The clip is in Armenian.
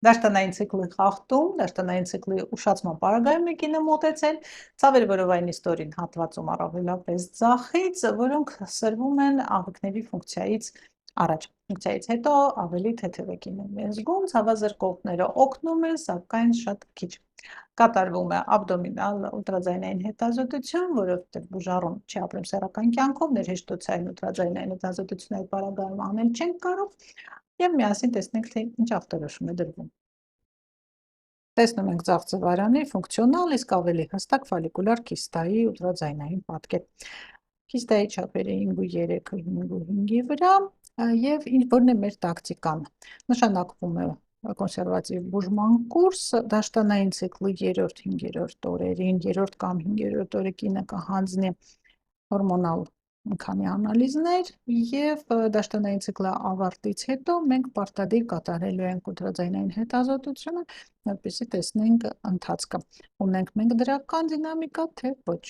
Դաշտանային ցիկլի խախտում, դաշտանային ցիկլի ուշացման պարագայում է կինը մոտեցել, ցավեր որովայնի ստորին հատվածում առավելապես ձախից, որոնք սրվում են աղիքների ֆունկցիայից առաջ։ Ֆունկցիայից հետո ավելի թեթև է կինը զգում, ցավազրկողները օգնում են, սակայն շատ քիչ։ Կատարվում է աբդոմինալ ուլտրաձայնային հետազոտություն, որովհետև բուժառում չի ապրում սեռական կյանքով, ներհեշտոցային ուլտրաձայնային հետազոտություն այդ պարագայում անել չենք կարող, եւ միասին տեսնենք, թե ինչ ախտորոշում է դրվում։ Տեսնում ենք ձախ ձվարանի ֆունկցիոնալ, իսկ ավելի հստակ ֆոլիկուլար կիստայի ուլտրաձայնային պատկեր։ Կիստայի չափերը 5.3-ը 5.5-ի վրա եւ որն է մեր տակտիկան։ Նշանակվում է կոնսերվատիվ բուժման կուրս, դաշտանային ցիկլի 3-5-րդ օրերին, 3-րդ կամ 5-րդ օրը կինը կհանձնի հորմոնալ մի քանի անալիզներ եւ դաշտանային ցիկլի ավարտից հետո մենք պարտադիր կատարելու ենք ուլտրաձայնային հետազոտությունը, որպեսզի տեսնենք ընթացքը։ Ունենք մենք դրական դինամիկա, թե ոչ։